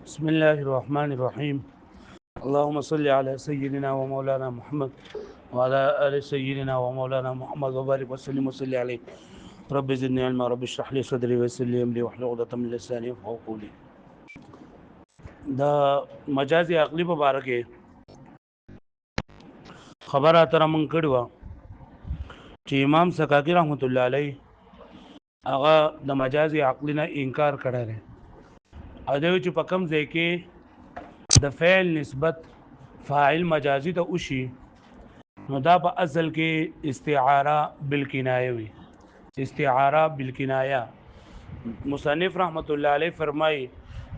بسم الله الرحمن الرحيم. اللهم صل على سيدنا ومولانا محمد وعلى آل سيدنا ومولانا محمد وبارك وسلم وصل عليه. رب زدني علما، رب اشرح لي صدري ويسر لي امري واحلل عقدة من لساني يفقهوا قولي. دا مجازي عقلی په باره کې خبره اتره مونږ کړې وه چې امام سکاکی رحمت الله علیه هغه د مجازي عقلی نه انکار کړی دی او دوی چې په کوم ځای کې د فعل نسبت فاعل مجازي ته وشي نو دا په اصل کې استعاره بالکنایه وي. استعاره بالکنایه مصنف رحمت الله علیه فرمایي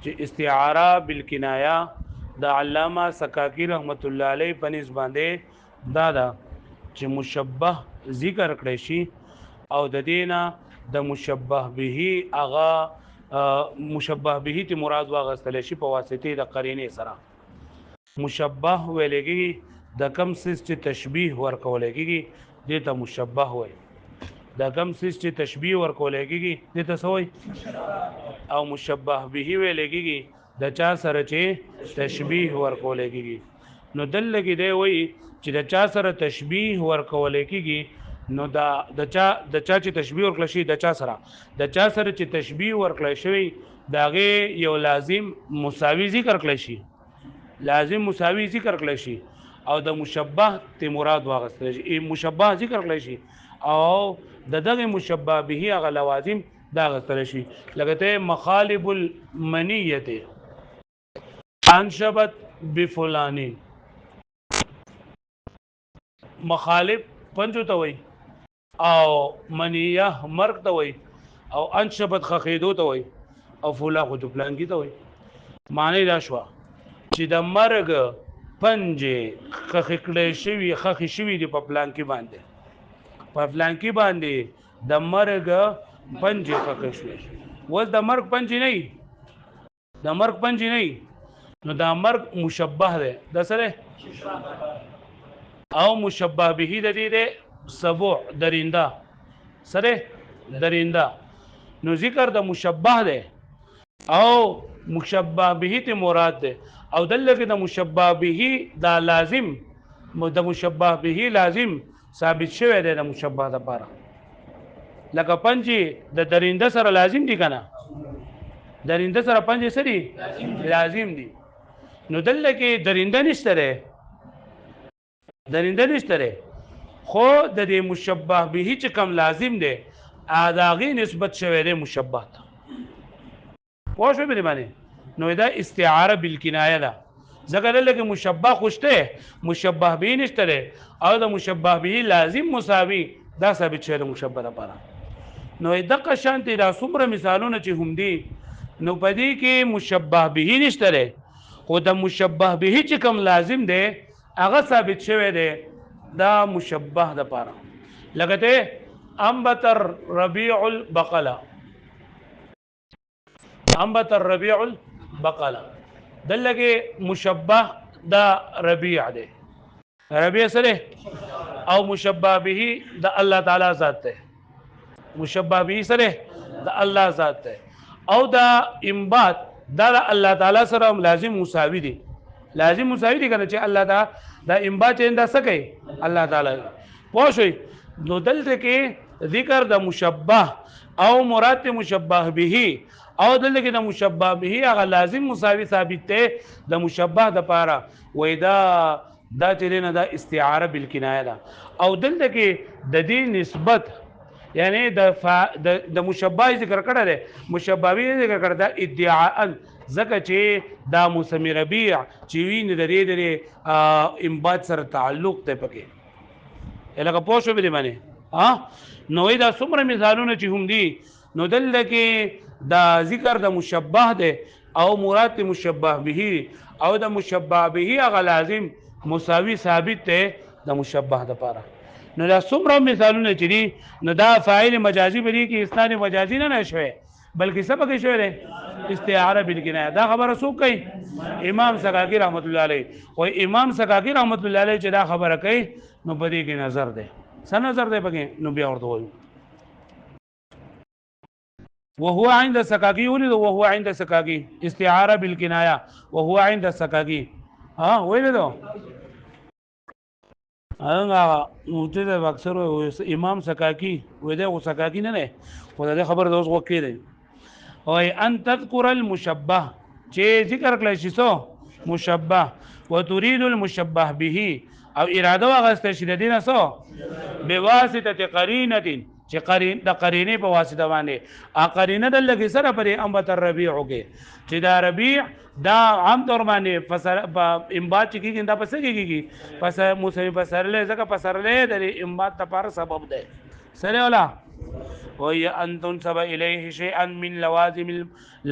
چې استعاره بالکنایه د علامه سکاکی رحمت الله علیه په نسبت باندې دا چې مشبه ذکر کړی شي او د دینه د مشبه به اغا مشبه به ته مراد واغستل شي په واسطه د قرینه سره. مشبه ویلګي د کم سیس چې تشبیه ورکولېږي د ته مشبه وي. د کم سیس چې تشبیه ورکولېږي د ته سوې او مشبه به ویلګي د چا سره چې تشبیه ورکولېږي. نو دلګي دی وی چې د چا سره تشبیه ورکولېږي نو د چا چې تشبیه ورکړل شي د چا سره چې تشبیه ورکړل شي داغه یو لازم مساوي ذکر کړل شي، لازم مساوي ذکر کړل شي او د مشبه ته مراد واغستل شي. مشبه ذکر کړل شي او دغه مشبه به هغه لوازم دا غستل شي لکه مخالب المنیه انشبت بفلانی. مخالب پنځو ته وي او منیه مرګ ته وي او انشبت خخیدو ته وي او فلا خو پلان کی ته وي. معنی دا شو چې د مرګ پنځه خخکړې شوی دی په پلان کې باندې د مرګ پنځه خخې شوی ول د مرګ پنځه نه نو دا مرګ مشبه ده د سره او مشبه به د دې سبع درینده سره درینده. نو ذکر د مشبه ده او مشبه به ته مراد ده او دلته د مشبه به دا لازم د مشبه به لازم ثابت شوی دی د مشبه لپاره. لکه پنځه د درینده سره لازم دي کنه، درینده سره پنځه سری لازم دي. نو دلته کې درینده نشته خو د دې مشبه به چې کم لازم دی اداغي نسبت شوی دی مشبه ته. پوه شو به معنی. نو دا استعاره بالکنایه ده ځکه دلته مشبه خوشته مشبه به نشته او د مشبه به لازم مساوي دا ثابت شوی د مشبه لپاره. نو دغه شانتي دا څومره مثالونه چې هم دي نو پدې کې مشبه به نشته خو د مشبه به چې کم لازم دی هغه ثابت شوی دی دا مشبه د پاره. لګته انبتر ربيع البقله دلګه مشبه دا ربيع دی، ربيع سره او مشبه به د الله تعالی ذات دی، مشبه به سره د الله ذات دی او دا انبات دا الله تعالی سره لازم مساوي دي کنه چې الله دا انبات انده سکے الله تعالی پوه شئ. نو دلته کې ذکر د مشبه او مراد مشبه به او دلته کې د مشبه به هغه لازم مساوي ثابت ته د مشبه د پاره وې دا چې نه دا استعاره بالکنایه ده او دلته کې د دې نسبت یعنی د مشبه ذکر کړه ده مشبه به ذکر کړه ده ادعاء زکه چې دا موسم ربيع چې وین د دې انبات سره تعلق ته پکې الګه پوه شو به معنی نو دا څومره مثالونه چې هم دي نو دلته کې دا ذکر د مشبه ده او مراد مشبه به او د مشبه به هغه لازم مساوي ثابت ده د مشبه د پاره. نو دا څومره مثالونه چې دي نو دا فاعل مجازي بری کې اسناد مجازي نه شوی بلکې سبق شوی دی استعاره بالکنایه. دا خبره څوک کوي؟ امام سکاکی رحمت الله علیه. او امام سکاکی رحمت الله علیه چې دا خبره کوي نو په دې کې نظر ده څه نظر ده پکې نو بیا ورته وایو وهو عند السكاكي ولد وهو عند السكاكي استعاره بالكنايه وهو عند السكاكي ها ولد هغه مبتدا اکثر امام سکاکی و دا سکاکی نه خدای خبر دوس وکړي دی او ان تذكر المشبه چې ذکر کړل شي سو مشبه وتريد المشبه به او اراده واغسته شي د دینه سو بواسطه قرینه چې د قرینه په واسطه باندې ا قرینه د لګي سره پرې انبت الربيع کې چې دا ربيع دا عام طور باندې فسر امبات کیږي دا پس کیږي پس موسمی پسرله ځکه پسرله د امبات لپاره سبب ده سره ولا وهي ان تنسب اليه شيئا من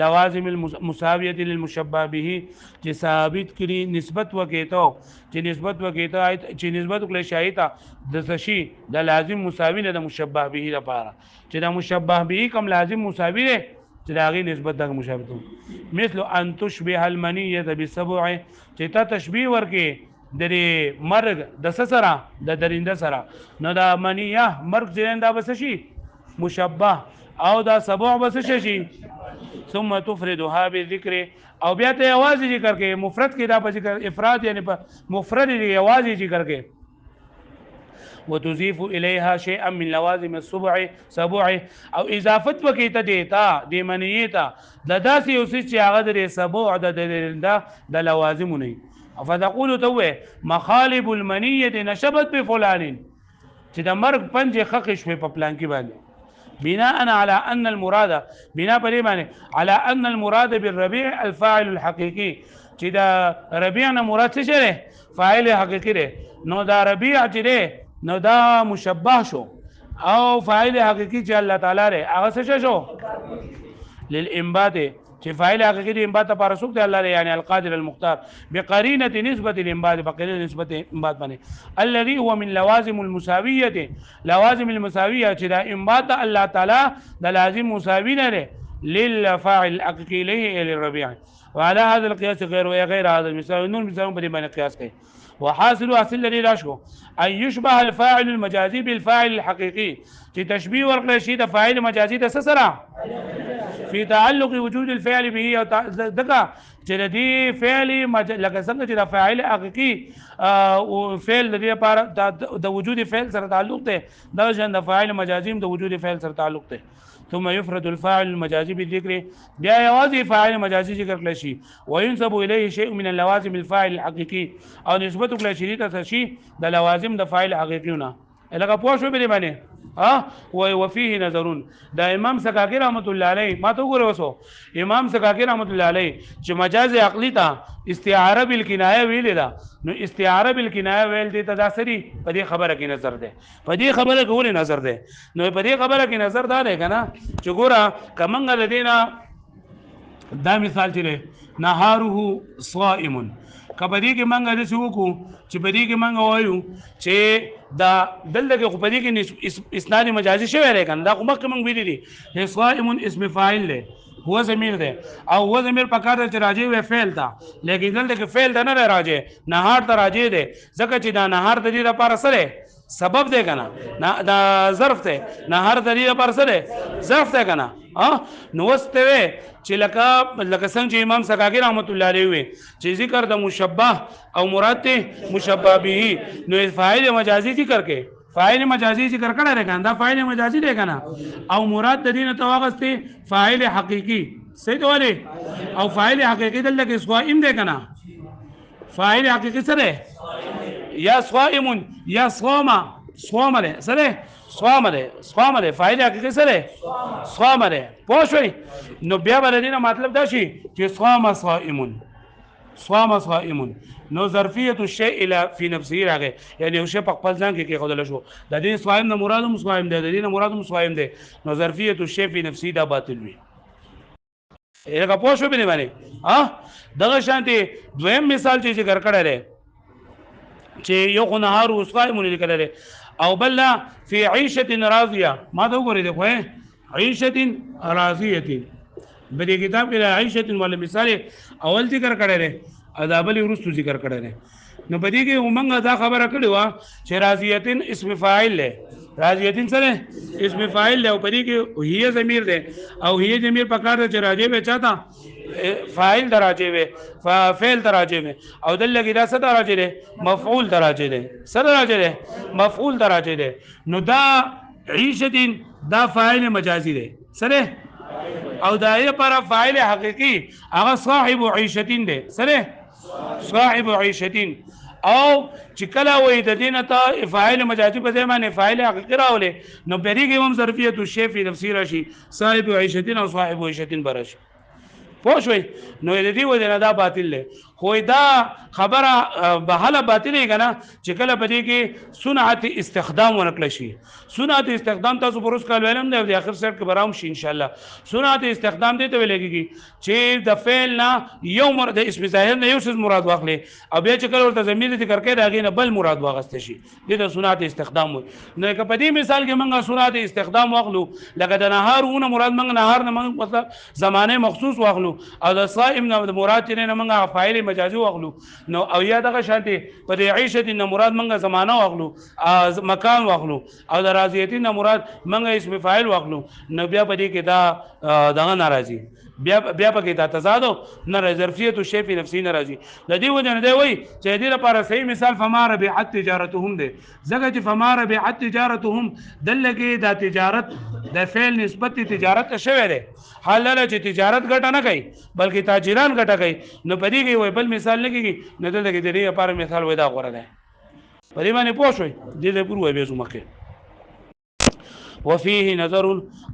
لوازم المساويه للمشبه به چې ثابت کړي نسبت وکيته چې نسبت وکيته چې نسبت کړي شایته د شي د لازم مساوي نه د مشبه به لپاره چې د مشبه به کوم لازم مساوي ده چې دا غي نسبت د مشابهت مثل ان تشبه المنيه بسبع چې تا تشبيه ورکي د مرګ د سره د درنده سره نو دا منيه مرګ درنده بس شي مشبه او دا سبع بس شي ثم تفردها بالذكر او بیا ته आवाज ذکر کې مفرد کې دا په ذکر افراد یعنی په مفرد دی आवाज ذکر کې وتضيف اليها شيئا من لوازم السبع او اضافت وکیته دیتا د منیتا د داسې اوس چې هغه د سبع د لوازم نه فتقول تو مخالب المنيه نشبت بفلان چې د مرګ پنځه خخ شوي په پلان کې باندې بناء على ان المراد بنا پرې باندې على ان المراد بالربيع الفاعل الحقيقي چې دا ربيع نه مراد څه شي فاعل حقيقي دی نو دا ربيع چې نو دا مشبه شو او فاعل حقيقي چې الله تعالی ره هغه څه شو للانبات چې فاعل حقيقي د انبات لپاره سوق دی الله ره یعنی القادر المختار بقرينه نسبه الانبات بقرينه نسبه انبات باندې الذي هو من لوازم المساويه لوازم المساويه چې دا انبات الله تعالی د لازم مساوي نه للفاعل الحقيقي له للربيع وعلى هذا القياس غير هذا المثال نور مثال په دې باندې قياس کوي وحاصل حاصل لري راشو ان يشبه الفاعل المجازي بالفاعل الحقيقي چې تشبيه ورکړل شي د فاعل مجازي د سره في تعلق وجود الفعل به او دغه چې د دې فعل لکه څنګه چې د فاعل حقيقي او فعل د دې لپاره د وجود فعل سره تعلق ده دا ځان د فاعل مجازي د وجود فعل سره تعلق ده ثم يفرد الفاعل المجازي بالذكر بیا یوازې فاعل مجازي ذکر کړل شي وينسب اليه شيء من اللوازم الفاعل الحقيقي او نسبت کړل شي ته شي د لوازم د فاعل حقيقيونه لکه پوه شو به باندې وفيه نظرون دا امام سکاکی رحمت الله علیه ما ته وګوره وسو امام سکاکی رحمت الله علیه چې مجاز عقلی ته استعاره بالکنایه ویل دا نو استعاره بالکنایه ویل دي تداسري په دې خبره کې نظر ده په دې خبره کې ولې نظر ده نو په دې خبره کې نظر دا ده کنه چې ګوره کمنګ لدینا دا مثال چې نهاره صائم کبدی کې منګه د سوکو چې بدی کې منګه وایو چې دا دلته کې خپدی کې اسناد مجازي شوی دی کنه دا کومه کې منګ ویلي دي صائم اسم فاعل له هو ضمیر ده او هو ضمیر پکاره چې راځي وی فعل تا لیکن دلته کې فعل نه راځي نهار ته راځي ده ځکه چې دا نهار د دې لپاره سره سبب ده کنه دا ظرف ده نهار د دې لپاره سره ظرف ده کنه نو واستوي چې لکه څنګه چې امام سکاکی رحمت الله علیه وي چې ذکر د مشبه او مراد ته مشبه به نو فاعل مجازي ذکر کې فاعل مجازي ذکر کړه راکنه دا فاعل مجازي دی کنه او مراد د دینه توغسته فاعل حقيقي صحیح دی او فاعل حقيقي دلته صائم دی کنه فاعل حقيقي سره یا صائم یا صوم له سره صوم ده فاعل حقيقي سره صوم ده پوه شئ نو بیا ولدينا مطلب دا شي چې صوم صائم نو ظرفيه الشيء الى في نفسه راغه یعنی یو شی په خپل ځان کې خدل شو د دې صائم نه مراد صائم ده د دې نه مراد صائم ده نو ظرفيه الشيء في نفسه دا باطل وي هغه پوه شو به نه دغه شانتي دویم مثال چې ذکر کړی دی چې یو غنهار او صائم لیکل لري او بل في عيشه راضيه ما ته وګورئ خو عيشه راضيه بلې کتاب کې عيشه ول مثال اول ذکر کړی دی ادابل ورستو ذکر کړی دی نو په دې کې ومنګه دا خبره کړې و چې راضيه اسم فاعل له راضیتین سره اسم فاعل دی او پدې کې هي ضمیر دی او هي ضمیر پکار دی چې راجع به چاته فاعل دراجه وي فاعل دراجه وي او دل لګی دا څه دراجه دی مفعول دراجه دی څه دراجه دی مفعول دراجه دی نو دا عیشتین دا فاعل مجازي دی سره او دا یې پر فاعل حقيقي هغه صاحب عیشتین دی سره صاحب عیشتین او چې کله وې د دینه ته فاعل مجازي په ځای باندې فاعل حقيقي راولې نو بریګي هم ظرفیت الشی فی تفسیر شي صاحب عیشتین او صاحب عیشتین برش پوه شوي نو د دې وجه نه دا باطل دی خو دا خبره بهاله باطل یې کنه چې کله په دې کې صنعت استخدام ورکړل شي صنعت استخدام تاسو پروس کال ویلم دی د اخر سر کې براوم شي ان شاء الله صنعت استخدام دې ته ویل کېږي چې د فعل نه یو مراد اسم ظاهر نه یو څه مراد واخلي او بیا چې کله ورته ضمیر ذکر کړي راغی نه بل مراد واغسته شي دې د صنعت استخدام وي نو که په دې مثال کې موږ صنعت استخدام واخلو لکه د نهارونه مراد موږ نهار نه موږ مطلب زمانه مخصوص واخلو او د صائم نه مراد نه موږ فاعل مجازي واخلو نو او یا دغه شانتي په دې عیشت نه مراد موږ زمانه واخلو مکان واخلو او د راضیتین نه مراد موږ اسم فاعل واخلو نو بیا په دې کې دا دغه ناراضي بیا په کې دا تضاد نه ظرفیت شی په نفسي ناراضي د دې وجه نه دی وای چې دې لپاره صحیح مثال فمار بعت تجارتهم دی ځکه چې فمار بعت تجارتهم دلګه دا تجارت د فعل نسبت تجارت شوی دی حال له چې تجارت ګټه نه کوي بلکې تاجران ګټه کوي نو په دې کې وای بل مثال نه کیږي نه دلته کې دې لپاره مثال وای دا غوړه ده په دې باندې پوه شوي دې پور وای به زمکه وفيه نظر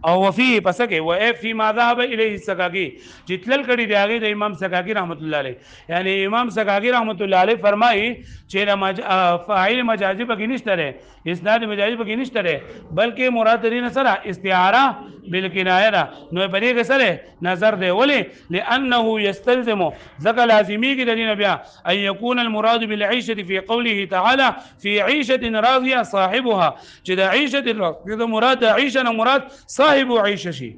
او وفيه پسکه و فی ما ذهب الیه السقاقی جتلل کړي دی هغه د امام سقاقی رحمت الله علیه یعنی امام سقاقی رحمت الله علیه فرمایي چې فاعل مجازي پکې نشته لري اسناد مجازي پکې نشته لري بلکې مراد دې سره استعاره بالکنایه نو په دې کې سره نظر دی ولی لانه يستلزم ذکر لازمی کې د دې بیا ان يكون المراد بالعيشه في قوله تعالى في عيشه راضيه صاحبها چې د عيشه مراد عيشه مراد صاحب عيشه شي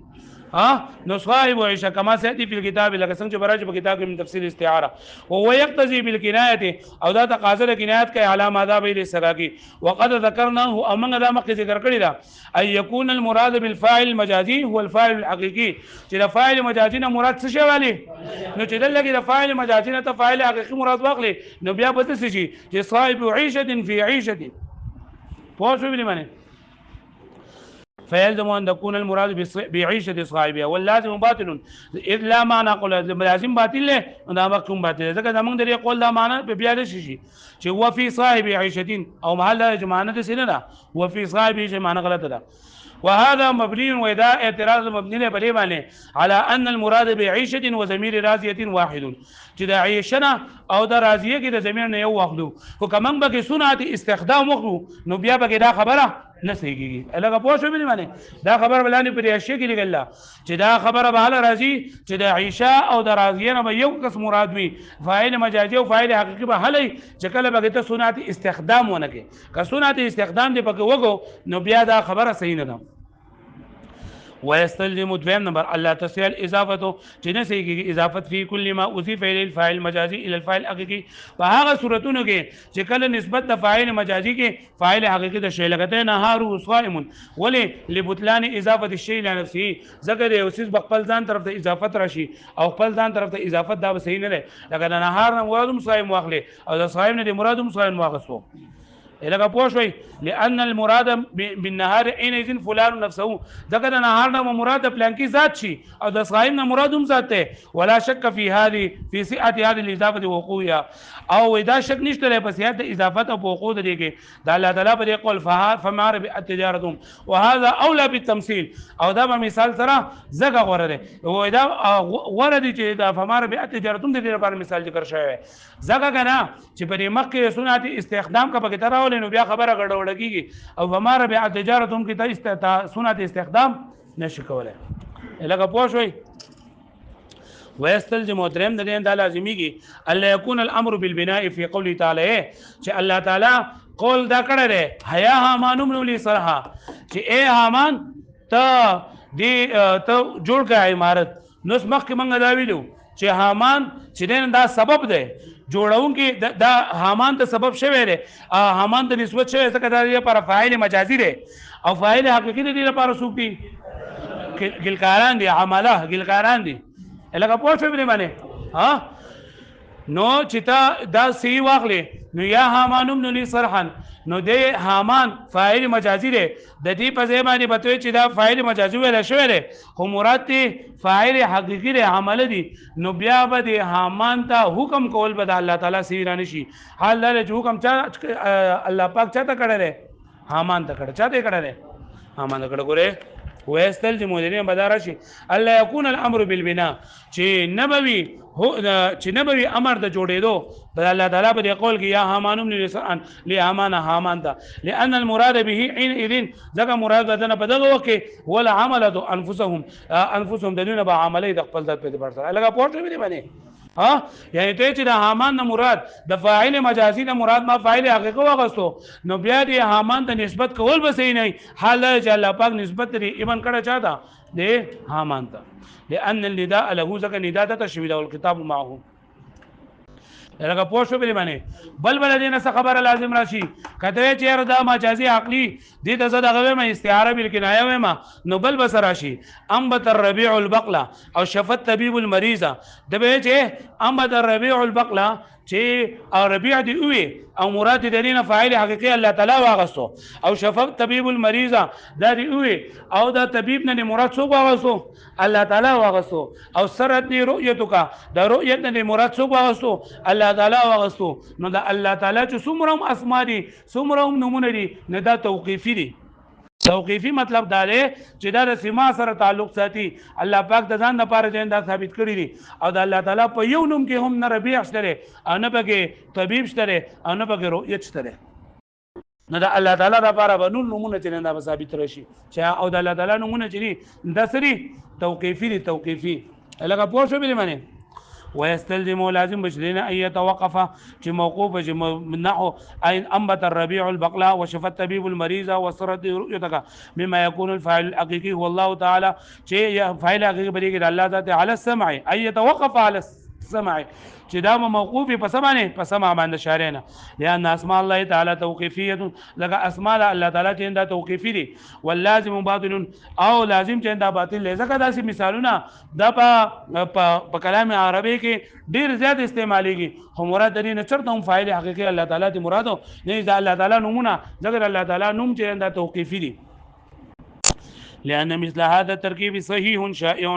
نو صاحب عيشه كما سياتي في الكتاب لکه څنګه چې براج په کتاب کې من تفصیل استعاره وهو يقتضي بالكنايه او دا تقاضا د کنایت کوي علامه عذاب الى سراقي وقد ذكرناه او موږ دا مخکې ذکر کړی دا ان يكون المراد بالفاعل المجازي هو الفاعل الحقيقي چې د فاعل مجازي نه مراد څه شی والی نو چې دلته د فاعل مجازي نه ته فاعل حقيقي مراد واخلي نو بیا به څه شي چې صاحب عيشه في عيشه پوه شو به معنی فيلزم ان تكون المراد بعيشه صاحبها واللازم باطل اذ لا معنى قول لازم باطل له دا مفهوم باطل ځکه زمونږ د قول دا معنی په بیا شي چې هو في صاحب عيشتين او محل جمانه سینه ده هو في صاحب عيشه معنی غلطه ده وهذا مبني واذا اعتراض مبني بلې باندې على ان المراد بعيشه وضمير راضيه واحد چې د عيشنه او د راضيه کې د ضمیر نه یو واخلو خو کوم به کې صنعت استخدام وکړو نو بیا به دا خبره نه صحیحږي الګا پوه شو به معنی دا خبر بلانی پر اشیاء کې لګل چې دا خبره به حال راځي چې د عائشه او د راضیه نه یو قسم مراد وي فاعل مجازي او فاعل حقيقي به حل چې کله به ته صنعت استخدام ونه کې که صنعت استخدام دې پکې وګو نو بیا دا خبره صحیح نه ده ويستلزم دویم نمبر الله تسهيل اضافته چې نه صحیح اضافت فی کل ما اضيف الى الفاعل مجازي الى الفاعل حقيقي په هغه صورتونو کې چې کله نسبت د فاعل مجازي کې فاعل حقيقي د شی لګته نهار صائم ولی لبطلان اضافه الشيء الى نفسه ذکر یو څه خپل ځان طرف ته اضافت راشي او خپل ځان طرف ته اضافت دا صحیح نه لري لکه نهار نه مرادم صائم واخلي او د صائم نه مرادم صائم واغسو لکه پوه شوي لان المراد بالنهار حينئذ فلان نفسه ذکر نهار نه مراد پلانکی ذات شي او د صائم نه مراد هم ذات ته ولا شك في هذه في صحه هذه الاضافه وقوعها او اذا شک نشته له صحت اضافت او وقوع دي کې د الله تعالی په قول فمار بالتجارتهم وهذا اولى بالتمثيل او دا مثال سره زګه غوړه او دا غوړه دي چې دا فمار بالتجارتهم د دې لپاره مثال ذکر شوی زګه کنه چې په مکه سنت استخدام کا پکې تراول نو بیا خبره غړوړ کیږي او فمار بالتجارتهم کې ته سنت استخدام نشي کولای لکه پوه شوي ويستلزم درم د دې د لازميږي الله يكون الامر بالبناء في قوله تعالى چې الله تعالی قول دا کړی دی حیا حامان بن لی صرحا چې اے حامان ته جوړ کړه عمارت نو مخکې موږ دا ویلو چې حامان چې دا سبب دی جوړون کې دا حامان ته سبب شوی دی حامان ته نسبت شوی ځکه دا لپاره فاعل مجازي دی او فاعل حقيقي دی لپاره څوک دي ګلکاران دي عمله ګلکاران دي لکه پوه شو به باندې ها نو چې تا دا سی واخلې نو یا حامانم نو لی صرحا نو د حامان فاعل مجازي دی د دې په ځای باندې بتوي چې دا فاعل مجازي ویل شوی دی خو مراد دی فاعل حقيقي دی عمل دی نو بیا به د حامان ته حکم کول به د الله تعالی سیران شي حال دا چې حکم چا الله پاک چاته کړی دی حامان ته کړی چاته کړی دی حامان ته کړی ګوره ويستل جمهورين بدارشي الا يكون الامر بالبناء چې نبوي هو چې نبوي امر د جوړېدو بل الله تعالی په قول کې یا حامانم لسان لحامان حامان ده لان المراد به حينئذ ځکه مراد بدنه په دغه وخت کې ولا عملت انفسهم دونه به عملي د خپل ذات په اعتبار سره لکه پورته وي باندې ها یعنی ته چې د حامان نه مراد د فاعل مجازي نه مراد ما فاعل حقيقي واغستو نو بیا د حامان ته نسبت کول به صحیح نه حال چې الله پاک نسبت لري ایمن کړه چاته د حامان ته لان النداء له ذکر نداء ته تشویل او الكتاب معه لکه پوه شو به باندې بل دینه څه خبره لازم راشي کته چې ردا مجازي عقلي دې ته زده غوې ما استعاره بالکنایه وې ما نو بل بس راشي انبت الربيع البقله او شفت طبيب المريضه د به چې انبت الربيع البقله چې او ربيع دی وي او مراد دې نه فاعل حقيقي الله تعالی واغستو او شفت طبيب المريضه دا دی وي او دا طبيب نه مراد څوک واغستو الله تعالی واغستو او سرت دی رؤيتک دا رؤيت نه مراد څوک واغستو الله تعالی واغستو نو دا الله تعالی چې څومره اسماء دي څومره نمونه دي نه دا توقيفي دي توقيفي مطلب دا دی چې دا د سما سره تعلق ساتي الله پاک د ځان لپاره دا ثابت کړی دي او د الله تعالی په یو نوم کې هم نه ربيع شته او نه پکې طبيب شته او نه پکې رؤيت شته نه دا الله تعالی لپاره به نور نمونه چې نه ثابت راشي چې او د الله تعالی نمونه چې دا سری توقيفي دي توقيفي لکه پوه شو به معنی ويستلزم لازم بشرين ان يتوقف في موقوف نحو اين انبت الربيع البقلاء وشفى الطبيب المريض وسرت رؤيتك مما يكون الفاعل الحقيقي هو الله تعالى شيء فاعل حقيقي بليغ الله ذات على السمع ان يتوقف على السمع چې دا موقوف په سمانه په سمع باندې شارینه لأن اسماء الله تعالی توقیفیه لکه اسماء الله تعالی چې دا توقیفی دي واللازم باطل او لازم چې دا باطل لکه داسې مثالونه دا په کلام عربي کې ډیر زیات استعماليږي خو مراد دې نه چرته هم فاعل حقيقي الله تعالی دې مرادو نه دا الله تعالی نومونه ذکر الله تعالی نوم چې دا توقیفی دي لأن مثل هذا التركيب صحيح شائع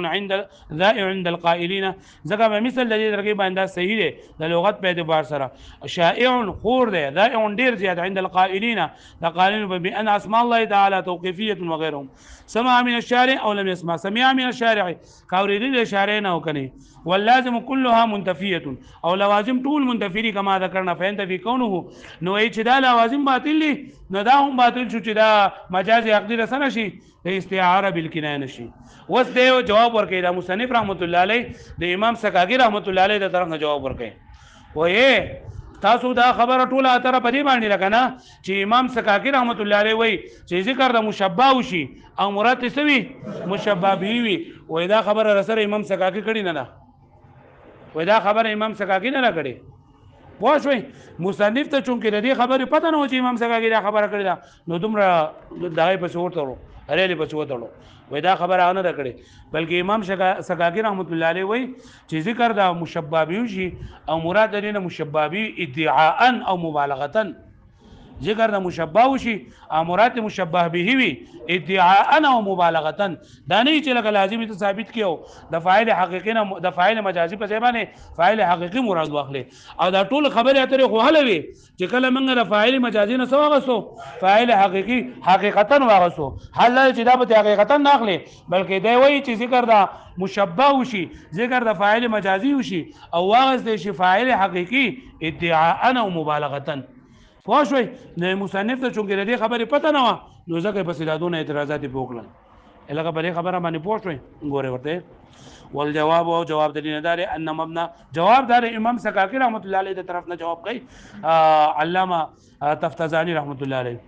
عند القائلين ذكر مثل الذي تركيب عند صحيح ده لغت په اعتبار سره شائع خور ده ذائع ډیر زیات عند القائلين قائلين بان اسماء الله تعالى توقيفيه وغيرهم سمع من الشارع او لم يسمع سمع من الشارع كاوريد الشارع نه وکني واللازم كلها منتفيه او لوازم طول منتفي كما ذكرنا فينتفي كونه نو اي چې دا لوازم باطل دي نو دا هم باطل شو چې دا مجاز عقدي رسنه شي استعاره بالکنایه نشي وس دیو جواب ورکړي دا مصنف رحمت الله علیه د امام سکاګی رحمت الله علیه د طرف نه جواب ورکړي وې تاسو دا خبره ټوله اتره په دې باندې لکنه چې امام سکاګی رحمت الله علیه وای چې ذکر د مشبہ وشي او مراد څه وي مشبہ به وي وې دا خبره رسره امام سکاګی کړي نه ده وې دا خبره امام سکاګی نه کړي پوه شوي مصنف ته چونکې د دې خبرې پته نه و چې امام سکاګی دا خبره کړې ده نو دومره دغه په څور ترو هرې په څور ترو وای دا خبره نه ده کړې بلکې امام سکاګی رحمت الله علیه وای چې ذکر دا مشبہ به شي او مراد دې نه مشبہ به ادعاء او مبالغه ذکر د مشبہ وشي او مراد مشبہ به وي ادعاء او مبالغه دا نه چې لکه لازمي ته ثابت کیو د فاعل حقيقي نه د فاعل مجازي په ځای باندې فاعل حقيقي مراد واخلي او دا ټول خبره اترې خو حلوي چې کله موږ د فاعل مجازي نه سواغسو فاعل حقيقي حقیقتا واغسو حل چې دا به حقیقتا نه اخلي بلکې دی وایي چې ذکر د مشبہ وشي ذکر د فاعل مجازي وشي او واغس د شي فاعل حقيقي ادعاء او مبالغه پوه شوي نه مصنف ته چونکې د دې خبرې پته نه وه نو ځکه پسې دا دونه اعتراضات یې وکړل هغه په دې خبره باندې پوه شوي ګورې ورته والجواب او جواب د دې نه دار ان مبنا جواب دار امام سکاکی رحمت الله علیه د طرف نه جواب کوي علامه تفتزانی رحمت الله علیه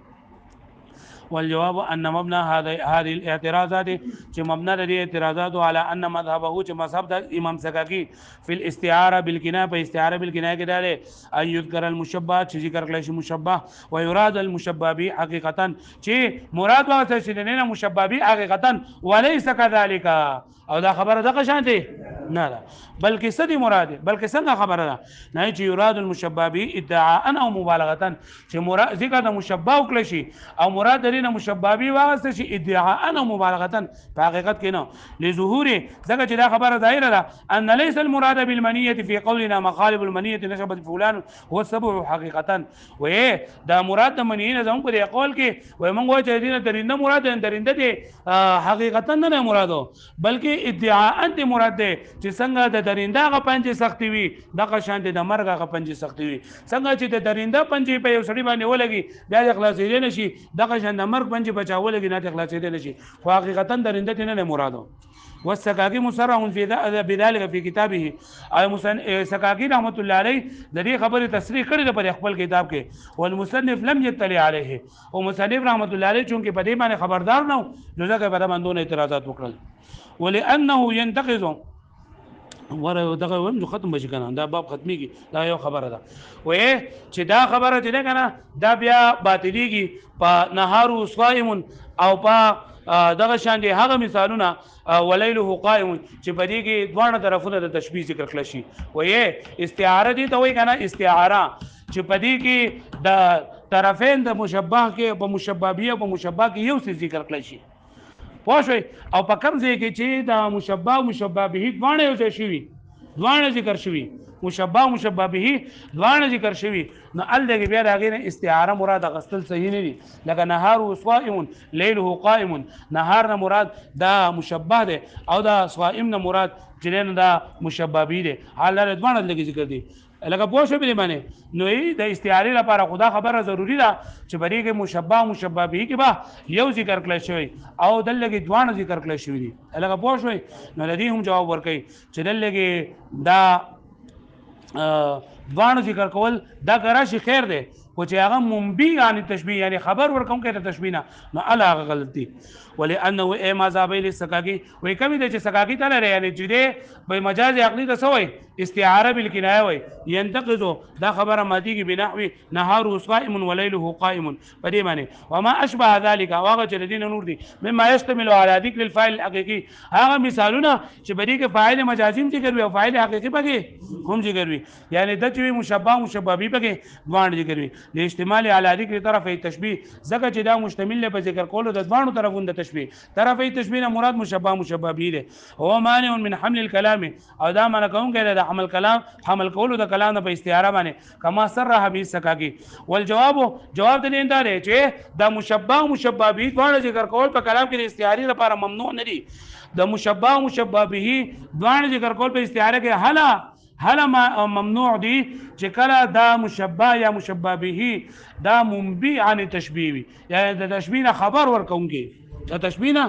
والجواب ان مبنى هذه الاعتراضات چې مبنى د اعتراضات على ان مذهبه چې مذهب د امام سکاکی فی الاستعاره بالکنایه په استعاره بالکنایه کې داله ان یذکر المشبه چې ذکر کړل شي مشبه و یراد المشبه به حقیقتا چې مراد واته چې نه مشبه به حقیقتا وليس كذلك او دا خبره دغه شان دي نه لا بلکې سدي مراد بلکې څنګه خبره ده نه چې یراد المشبه به ادعاء او مبالغه چې مراد ذکر د مشبه وکړي شي او مراد درینه مشبه به واسطه شي ادعاء او مبالغه په حقیقت کې نه لظهور ځکه چې دا خبره ظاهره ده ان ليس المراد بالمنيه في قولنا مخالب المنيه نسبت فلان هو السبب حقیقتا و دا مراد د منیه زموږ په قول کې و موږ وایو چې دینه درینه مراد درینده دي حقیقتا نه مرادو بلکې ادعاء انت مراد ده چې څنګه د درینده غ پنځه سختي وي دغه شان د مرګ غ پنځه سختي وي څنګه چې د درینده پنځه په یو سړي باندې ولګي بیا د اخلاصې نه شي دغه شان د مرګ پنځه بچاولګي نه اخلاصې نه شي خو حقیقتا درینده نه مرادو والسکاکی مصرح فی بذلك في كتابه او سکاکی رحمت الله علیه د دې خبره تصریح کړې ده په خپل کتاب کې والمصنف لم يطلع عليه او مصنف رحمت الله علیه چونکه په دې باندې خبردار نه نو ځکه په باندې اعتراضات وکړل ولانه ينتقض ور دغه ویم ختم بشي کنه دا باب ختميږي دا یو خبره ده وې چې دا خبره دې کنه دا بیا باطليږي په نهار صائم او په دغه شان دي هغه مثالونه وليله قائم چې په دې کې دوه طرفونه د تشبيه ذکر کړل شي وې استعاره دي ته وې کنه استعاره چې په دې کې د طرفین د مشبہ کې په مشبہ په مشبہ کې یو څه ذکر کړل شي پوښوي او په کوم ځای کې چې د مشبہ او مشبہ به دوه یو ځای شي دوه ذکر شوی مشبہ او مشبہ به دوه ذکر شوی نو الګ بیا دغه استعاره مراد غسل صحیح نه دي لکه نهار صائم ليله قائم نهار نه مراد دا مشبہ ده او دا صائم نه مراد جنن دا مشبہ به ده حاله دوه لګ ذکر دي لکه پوښوي به معنی نو د استعاره لپاره خدا خبره ضروری ده چې بری کې مشبہ مشبہ به کې با یو ذکر کړل شوی او دلګي دوه ذکر کړل شوی دي لکه پوښوي نو لدی هم جواب ورکړي چې دلګي دا دوه ذکر کول دا ګراشي خیر ده خو چې هغه منبی یعنی تشبیه یعنی خبر ورکوم کې ته تشبیه نه الا غلطي ولانه اي مذهبي للسکاکی وای کمی د چې سکاکی تعالی یعنی چې ده به مجاز عقلی ته سوې استعاره بالکنایه وای ينتقض دا خبره مادي کې بنحوي نهار صائم وليله قائم په دې معنی وما اشبه ذلك واغه چې دین نور دي مما يشتمل على ذكر الفاعل الحقيقي هغه مثالونه چې بدی کې فاعل مجازي ذکر وي او فاعل حقيقي پکې هم ذکر وي یعنی د چې مشبہ مشبہ به پکې دوه ذکر وي د اشتمال على ذکر طرف تشبيه ځکه چې دا مشتمل په ذکر کولو د دوه طرفونو د تشبيه طرف تشبيه مراد مشبہ مشبہ به ده هو مانع من حمل الكلام او دا معنی کوم کې د حمل کلام حمل کولو د کلام په استعاره باندې کما صرح به سکاکی والجواب جواب د لیندار چې دا مشبہ مشبہ به دوه ذکر کول په کلام کې د استعاره لپاره ممنوع نه دي د مشبہ مشبہ به دوه ذکر کول په استعاره کې هل ممنوع دي چې کله دا مشبہ یا مشبہ به دا منبی عن تشبیه یا د تشبیه خبر ورکونکي د تشبیه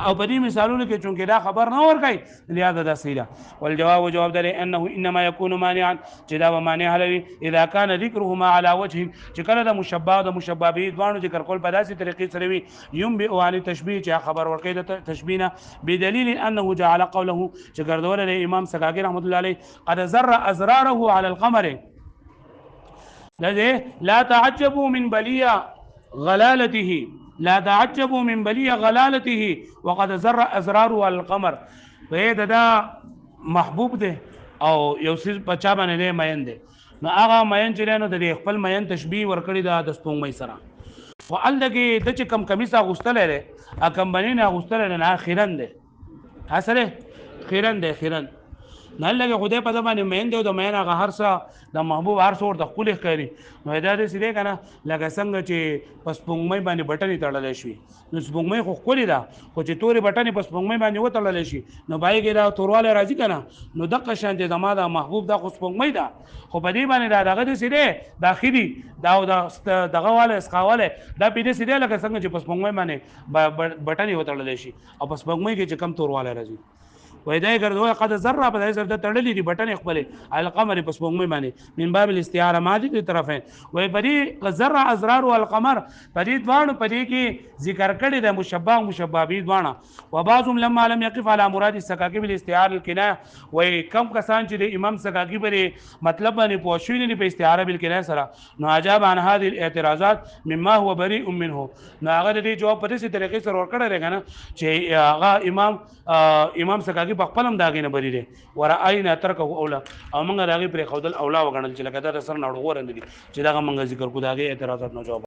او په دې مثالونو کې چونکې دا خبر نه ورکای لہذا دا سیده والجواب جواب ده انه انما يكون مانعا چې دا مانع حلوي اذا كان ذكرهما على وجه چې کله د مشبہ او د مشبہ به دوه ذکر کول په داسې طریقې سره وي ينبئ عن تشبیه چې خبر ورکای د تشبیه بدلیل انه جعل قوله چې ګرځول له امام سکاکی رحمت الله علیه قد زر ازراره على القمر لا تعجبوا من بليه غلالته لا تعجبوا من بلي غلالته وقد زر ازراره على القمر فهذا دا محبوب ده او یو څه بچا باندې مین ده نو هغه مین چې نو د خپل مین تشبیه ورکړي دا د سپوږمۍ سره او الګي د چې کم کمیسه غوستل لري ا کم باندې نه غوستل نه اخیرن ده اصله خیرن ده خیرن نه لګي خدای په دمانه مین دی او د مین هغه هرڅه د محبوب هرڅ ور د خپل ښکاری نو دا دې سړي کنه لکه څنګه چې پس پونګمې باندې بټنې تړلې شي نو سپونګمې خو خولي دا خو چې تورې بټنې پس پونګمې باندې وتړلې شي نو بای کې دا تورواله راځي کنه نو دغه شان دې زما د محبوب د خو سپونګمې دا خو په دې باندې دا دغه دې سړي داخلي دا دغه واله اسقاواله دا په دې سړي لکه څنګه چې پس پونګمې باندې بټنې وتړلې شي او پس پونګمې کې چې کم تورواله راځي وای دا ګرځوي قد ذره په دې سره د تړلې دي بټن خپل القمر پس پوغمې باندې من باب الاستعاره ماضي دي طرفین وای پدې ذره ازرار او القمر پدې دوانو پدې کې ذکر کړي د مشبہ مشبہ به دوانه وبعضهم لما لم يقف على مراد السکاکی بالاستعاره الکنایه وای کم کسان چې د امام سکاکی پرې مطلب باندې پوښښ نه په استعاره بالکنایه سره نو عجب عن هذه الاعتراضات مما هو بريء منه نو هغه دې جواب په دې طریقې سره ورکړی رګنه چې هغه امام سکاکی په خپل هم داګې نه بری دي وراینا ترکه اولا او موږ داګې پر خودل اولا وګڼل چې لکه دا سر نه وړو ورندې چې دا موږ ذکر کو داګې اعتراضات نه جواب